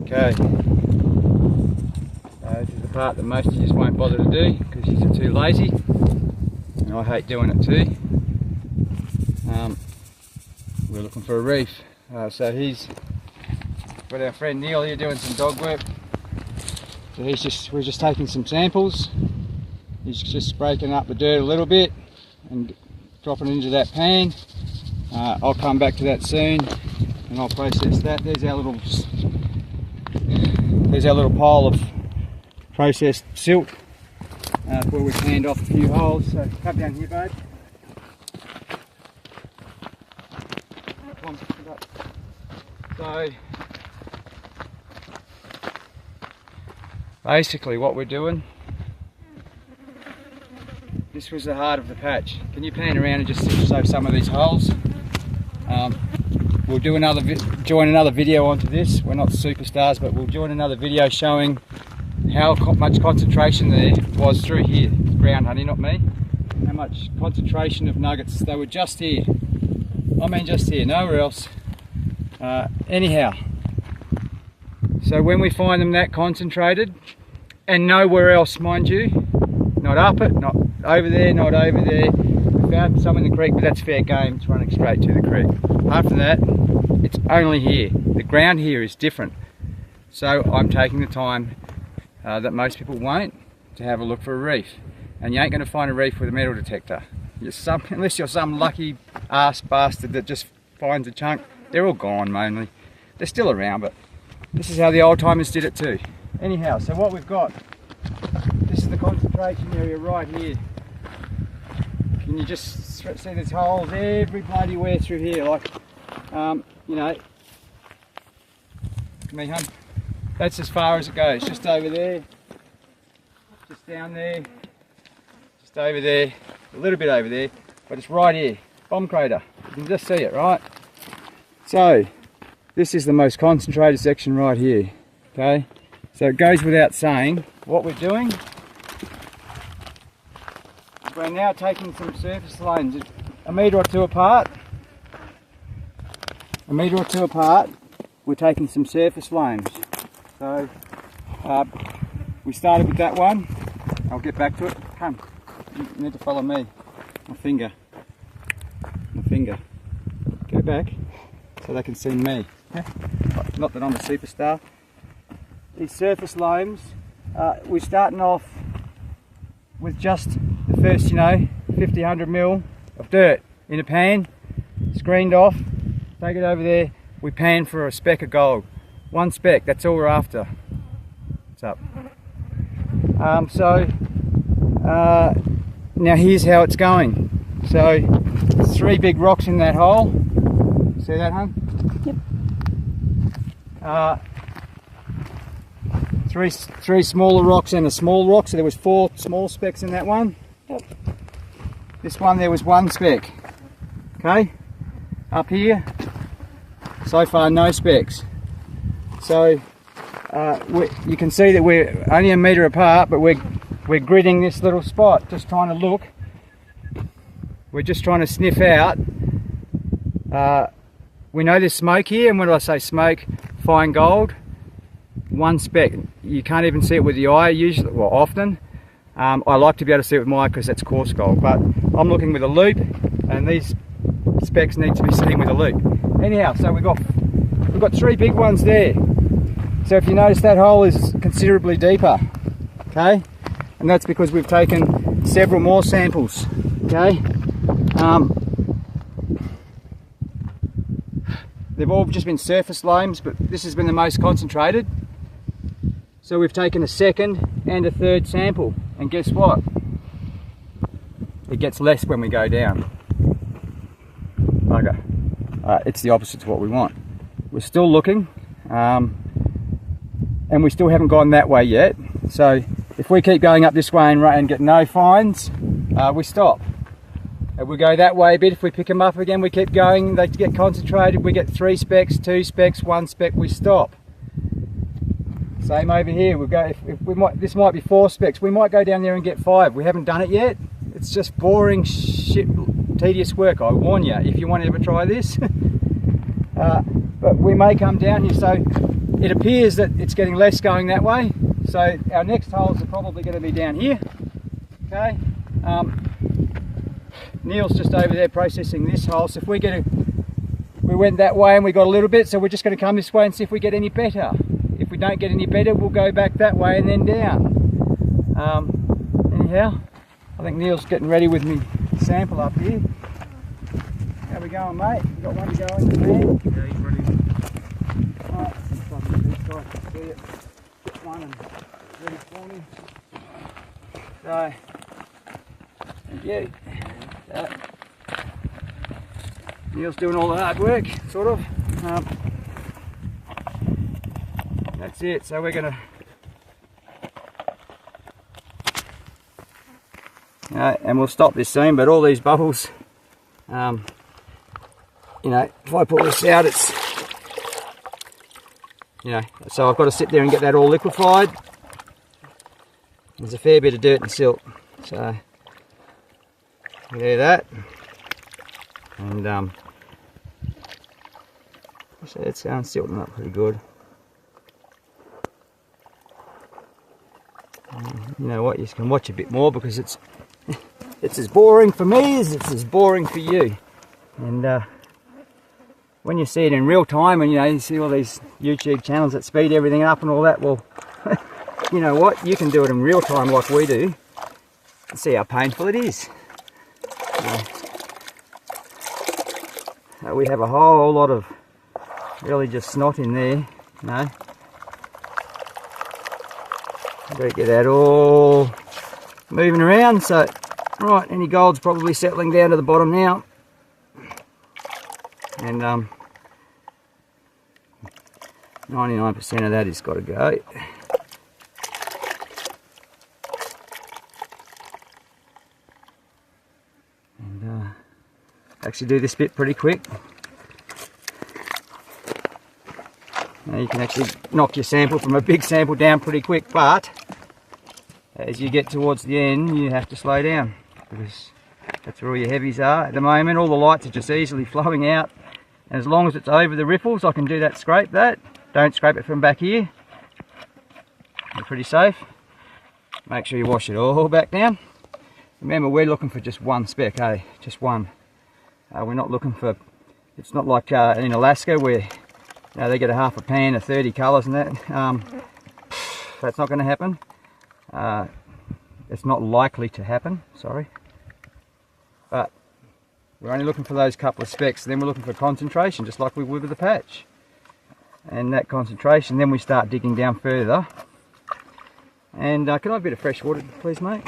Okay, so this is the part that most of you just won't bother to do because you're too lazy, and I hate doing it too. We're looking for a reef, so he's got our friend Neil here doing some dog work. So we're just taking some samples. He's just breaking up the dirt a little bit and dropping it into that pan. I'll come back to that soon and I'll process that. There's our little pile of processed silt where we've panned off a few holes. So come down here, babe. So basically what we're doing, this was the heart of the patch. Can you pan around and just show some of these holes? We'll do join another video onto this. We're not superstars, but we'll join another video showing how much concentration there was through here. Ground honey, not me. How much concentration of nuggets. They were just here. I mean just here, nowhere else. Anyhow, so when we find them that concentrated, and nowhere else, mind you, not up it, not over there, not over there. We found some in the creek, but that's fair game. It's running straight to the creek. After that, it's only here. The ground here is different. So I'm taking the time that most people won't to have a look for a reef. And you ain't going to find a reef with a metal detector. Unless you're some lucky ass bastard that just finds a chunk. They're all gone mainly. They're still around, but this is how the old timers did it too. Anyhow, so what we've got, this is the concentration area right here. Can you just see there's holes every bloody where through here, like, you know, me hun, that's as far as it goes, just over there, just down there, just over there, a little bit over there, but it's right here, bomb crater, you can just see it, right? So, this is the most concentrated section right here, okay? So it goes without saying, what we're doing is we're now taking some surface lanes, a metre or two apart, we're taking some surface loams. So, we started with that one, I'll get back to it, come, you need to follow me, my finger, go back. So they can see me. Not that I'm a superstar. These surface loams, we're starting off with just the first, 50, 100 mil of dirt in a pan, screened off, take it over there, we pan for a speck of gold. One speck, that's all we're after. What's up? Now here's how it's going. So, there's 3 big rocks in that hole. See that, hun? Yep. Three smaller rocks and a small rock, so there was 4 small specks in that one. Yep. This one there was 1 speck. Okay. Up here, so far no specks. So you can see that we're only a metre apart, but we're gridding this little spot, just trying to look. We're just trying to sniff out. We know there's smoke here, and when I say smoke, fine gold, 1 speck. You can't even see it with the eye usually, well often. I like to be able to see it with my eye because that's coarse gold, but I'm looking with a loupe, and these specks need to be seen with a loupe. Anyhow, so we've got 3 big ones there. So if you notice, that hole is considerably deeper, okay? And that's because we've taken several more samples, okay? They've all just been surface loams, but this has been the most concentrated. So we've taken a 2nd and a 3rd sample, and guess what? It gets less when we go down. Okay, it's the opposite to what we want. We're still looking, and we still haven't gone that way yet. So if we keep going up this way and get no finds, we stop. If we go that way a bit, if we pick them up again, we keep going, they get concentrated, we get 3 specks, 2 specks, 1 speck, we stop. Same over here, we'll go, this might be 4 specks, we might go down there and get 5. We haven't done it yet. It's just boring shit, tedious work, I warn you, if you want to ever try this. But we may come down here, so it appears that it's getting less going that way. So our next holes are probably going to be down here. Okay. Neil's just over there processing this hole. So if we went that way and we got a little bit, so we're just going to come this way and see if we get any better. If we don't get any better, we'll go back that way and then down. Anyhow, I think Neil's getting ready with me sample up here. How we going, mate? You got one to go in the van? Yeah, he's ready. Alright, these guys can see it. Get one and ready for me. So, thank you. So, Neil's doing all the hard work, sort of. That's it. So we're gonna, and we'll stop this soon. But all these bubbles, you know, if I pull this out, it's, you know, so I've got to sit there and get that all liquefied. There's a fair bit of dirt and silt, so we do that, and so it's silting up pretty good. You know what, you can watch a bit more because it's as boring for me as it's as boring for you. And when you see it in real time, and you know, you see all these YouTube channels that speed everything up and all that, well, you know what, you can do it in real time like we do and see how painful it is. We have a whole lot of really just snot in there, you know. Better get that all moving around. So, right, any gold's probably settling down to the bottom now. And 99% of that has got to go. And actually do this bit pretty quick. Now you can actually knock your sample from a big sample down pretty quick, but as you get towards the end you have to slow down because that's where all your heavies are. At the moment all the lights are just easily flowing out, and as long as it's over the ripples I can do that, scrape that. Don't scrape it from back here. You're pretty safe. Make sure you wash it all back down. Remember, we're looking for just one speck, just one. We're not looking for, it's not like in Alaska where they get a half a pan of 30 colours and that. That's not going to happen. It's not likely to happen, sorry. But we're only looking for those couple of specks, and then we're looking for concentration, just like we would with the patch. And that concentration, then we start digging down further. And can I have a bit of fresh water, please, mate?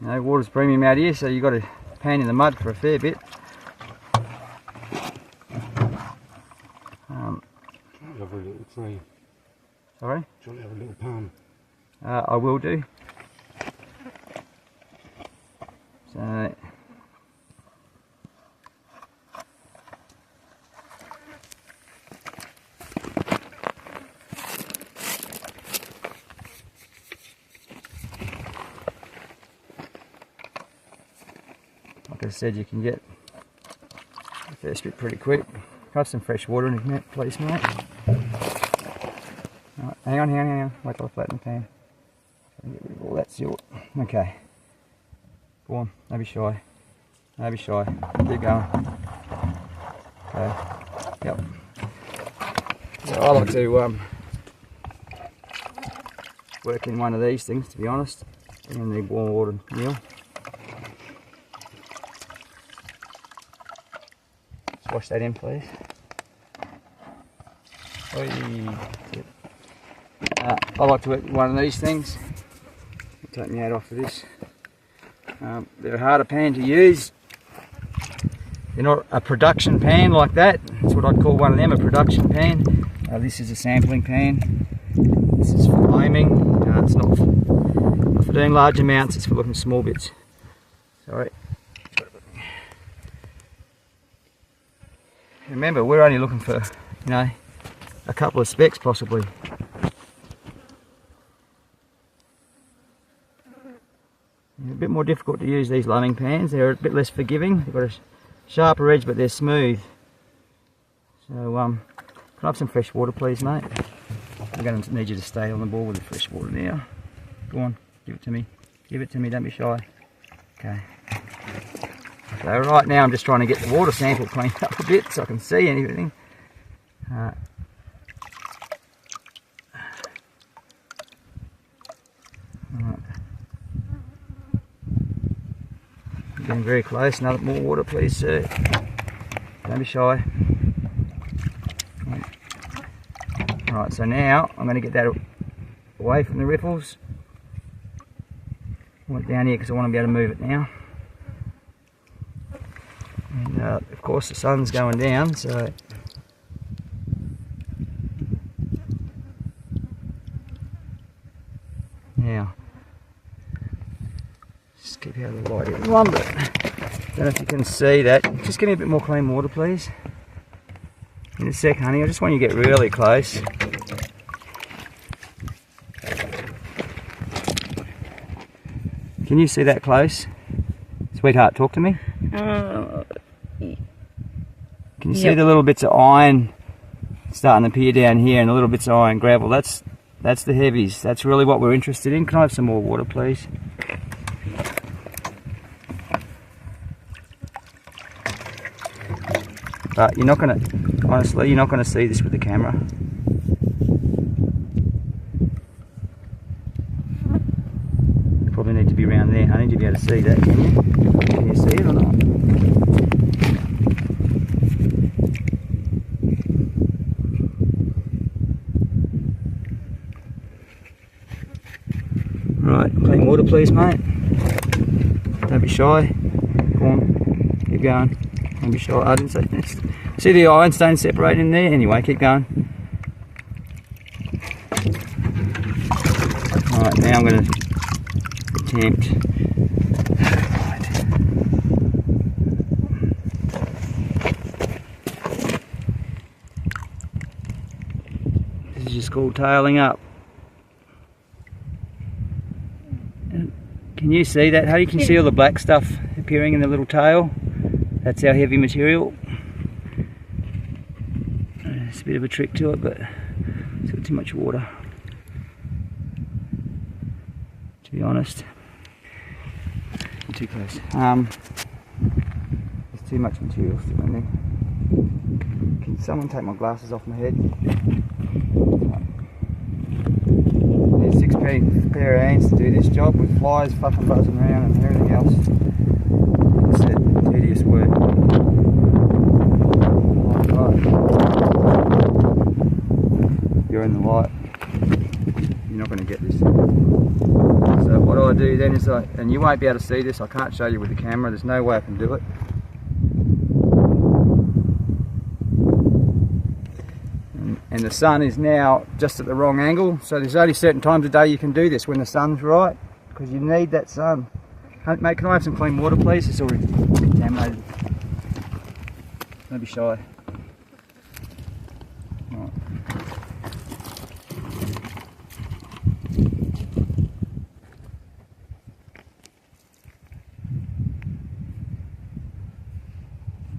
You know, water's premium out here, so you've got to pan in the mud for a fair bit. Have a little tray. Sorry? Do you want to have a little pan? I will do. So, like I said, you can get the first bit pretty quick. Have some fresh water in it, please, mate. Right, hang on. Wait till I flatten the pan. Get rid of all that silt. Okay. Go on, don't be shy. Don't be shy. Keep going. Okay. Yep. So I like to work in one of these things, to be honest. I'm going to need warm water, Neil. Just wash that in, please. I like to work with one of these things. I'll take my hat off for this. They're a harder pan to use. They're not a production pan like that. That's what I'd call one of them, a production pan. This is a sampling pan. This is for foaming. It's not for doing large amounts, it's for looking at small bits. Sorry. Remember, we're only looking for, you know, a couple of specks possibly. A bit more difficult to use these lumming pans. They're a bit less forgiving. They've got a sharper edge, but they're smooth. So, can I have some fresh water, please, mate? I'm going to need you to stay on the ball with the fresh water now. Go on, give it to me. Give it to me, don't be shy. Okay. So right now I'm just trying to get the water sample cleaned up a bit so I can see anything. Right. Getting very close. Another more water, please, sir. Don't be shy. Right, so now I'm going to get that away from the riffles. I want it down here because I want to be able to move it now. And of course the sun's going down, so now just keep out of the light everyone, but don't know if you can see that. Just give me a bit more clean water, please. In a sec, honey. I just want you to get really close. Can you see that close? Sweetheart, talk to me. Can you see the little bits of iron starting to appear down here and the little bits of iron gravel? That's the heavies. That's really what we're interested in. Can I have some more water, please? But you're not going to, honestly, you're not going to see this with the camera. You probably need to be around there, honey, to be able to see that, can you? Can you see it or not? Right, clean water please, mate. Don't be shy. Go on, keep going. Don't be shy. I didn't say this. See the ironstone separating there? Anyway, keep going. Alright, now I'm going to attempt. This is just called tailing up. Can you see that? How you can see all the black stuff appearing in the little tail? That's our heavy material. There's a bit of a trick to it, but it's got too much water, to be honest. You're too close. There's too much material still in there. Can someone take my glasses off my head? There's 6 pair of hands to do this job with flies fucking buzzing around and everything else. It's tedious work. You're in the light. You're not going to get this. So what I do then is and you won't be able to see this, I can't show you with the camera, there's no way I can do it. And the sun is now just at the wrong angle, so there's only certain times a day you can do this when the sun's right, because you need that sun. Mate, can I have some clean water please? It's already contaminated. Don't be shy. Right.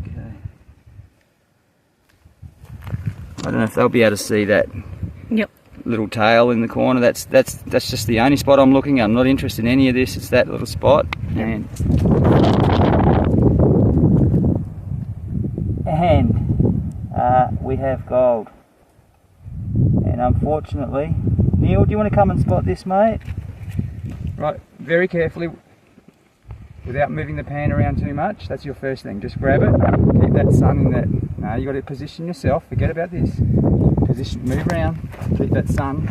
Okay. I don't know if they'll be able to see that. Yep. Little tail in the corner. That's just the only spot I'm looking at. I'm not interested in any of this. It's that little spot. And we have gold. And unfortunately, Neil, do you want to come and spot this, mate? Right, very carefully, without moving the pan around too much. That's your first thing. Just grab it. Keep that sun in that. No, you got to position yourself. Forget about this. Position, move around. Keep that sun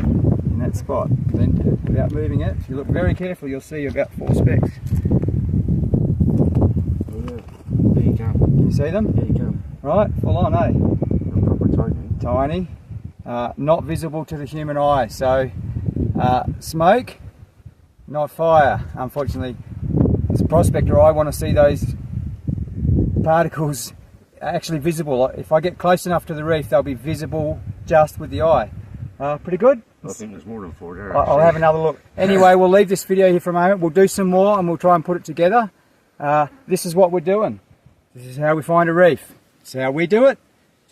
in that spot. Then, without moving it, if you look very carefully, you'll see about 4 specks. There you go. Can you see them? There you go. Right, full on, eh? Proper Tiny. Not visible to the human eye. So, smoke, not fire. Unfortunately, as a prospector, I want to see those particles actually visible. If I get close enough to the reef, they'll be visible just with the eye. Pretty good? I think there's more than 4 there. I'll have another look. Anyway, we'll leave this video here for a moment. We'll do some more and we'll try and put it together. This is what we're doing. This is how we find a reef. It's how we do it. It's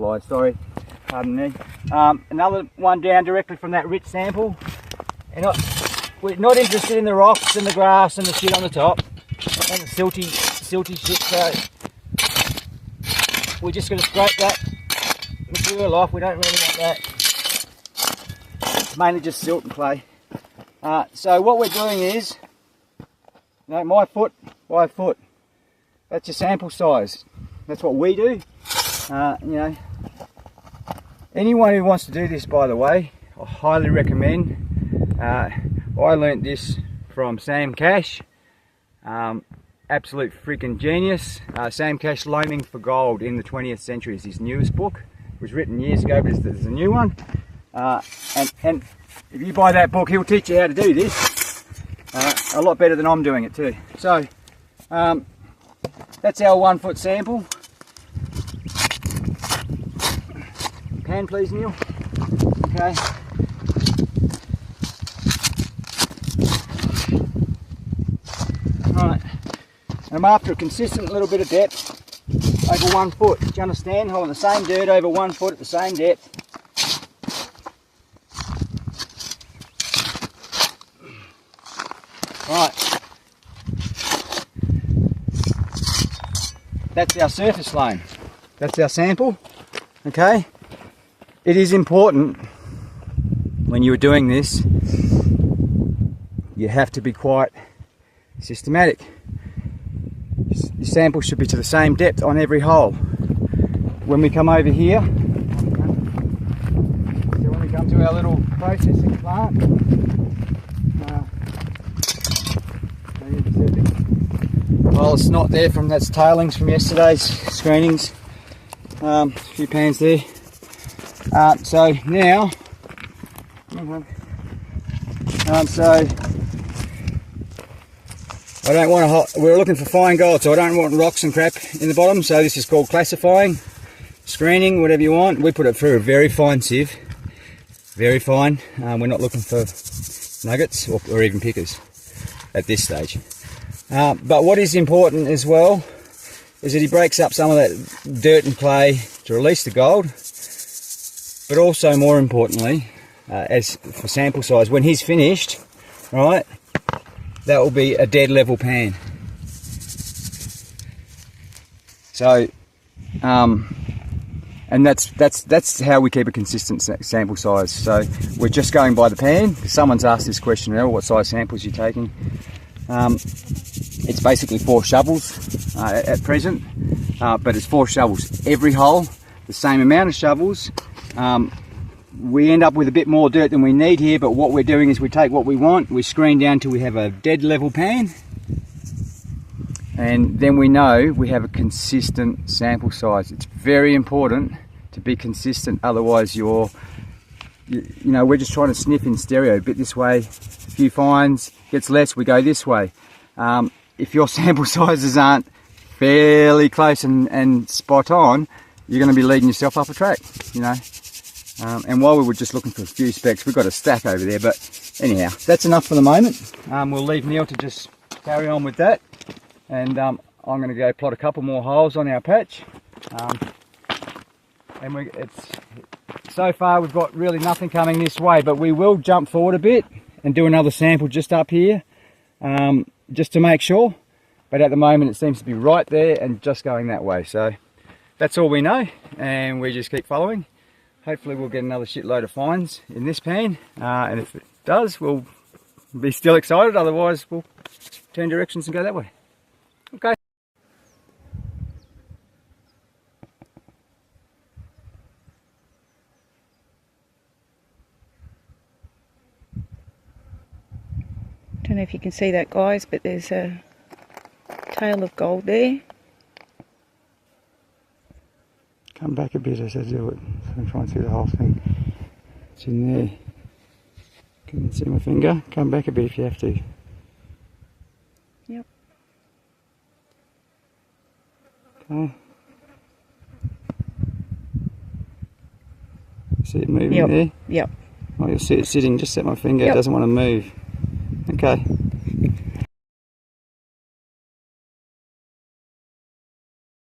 flies, sorry, pardon me. Another one down directly from that rich sample. And we're not interested in the rocks and the grass and the shit on the top, and the silty shit, so we're just going to scrape that material off. We don't really want that. It's mainly just silt and clay. So what we're doing is, my foot by foot. That's your sample size. That's what we do. Anyone who wants to do this, by the way, I highly recommend. I learnt this from Sam Cash. Absolute freaking genius. Sam Cash, Loaming for Gold in the 20th Century is his newest book. It was written years ago, but there's a new one. And if you buy that book, he'll teach you how to do this. A lot better than I'm doing it too. So, that's our 1 foot sample. Pan please, Neil. Okay. Right. And I'm after a consistent little bit of depth over 1 foot. Do you understand? Holding the same dirt over 1 foot at the same depth. Right. That's our surface loam. That's our sample. Okay. It is important when you are doing this, you have to be quite systematic. Your sample should be to the same depth on every hole. When we come over here, so when we come to our little processing plant, well, it's not there from, that's tailings from yesterday's screenings. A few pans there. So now, so I don't want to, we're looking for fine gold, so I don't want rocks and crap in the bottom, so this is called classifying, screening, whatever you want. We put it through a very fine sieve, very fine. We're not looking for nuggets or even pickers at this stage. But what is important as well is that he breaks up some of that dirt and clay to release the gold, but also more importantly, as for sample size, when he's finished, right, that will be a dead level pan. So, and that's how we keep a consistent sample size. So we're just going by the pan. Someone's asked this question earlier, what size samples you're taking. It's basically 4 shovels at present, but it's 4 shovels. Every hole, the same amount of shovels. We end up with a bit more dirt than we need here, but what we're doing is we take what we want, we screen down till we have a dead level pan, and then we know we have a consistent sample size. It's very important to be consistent, otherwise we're just trying to sniff in stereo, a bit this way, a few fines, gets less, we go this way. If your sample sizes aren't fairly close and spot on, you're going to be leading yourself up a track, and while we were just looking for a few specks, we've got a stack over there, but anyhow, that's enough for the moment. We'll leave Neil to just carry on with that, and I'm going to go plot a couple more holes on our patch. And so far we've got really nothing coming this way, but we will jump forward a bit and do another sample just up here, just to make sure. But at the moment it seems to be right there and just going that way. So that's all we know, and we just keep following. Hopefully we'll get another shitload of fines in this pan, and if it does, we'll be still excited. Otherwise we'll turn directions and go that way. Okay. Don't know if you can see that, guys, but there's a tail of gold there. Come back a bit as I do it, so I'm trying to see the whole thing. It's in there. Can you see my finger? Come back a bit if you have to. Yep. Okay. See it moving there? Yep. Oh, you'll see it sitting just at my finger. Yep. It doesn't want to move. Okay.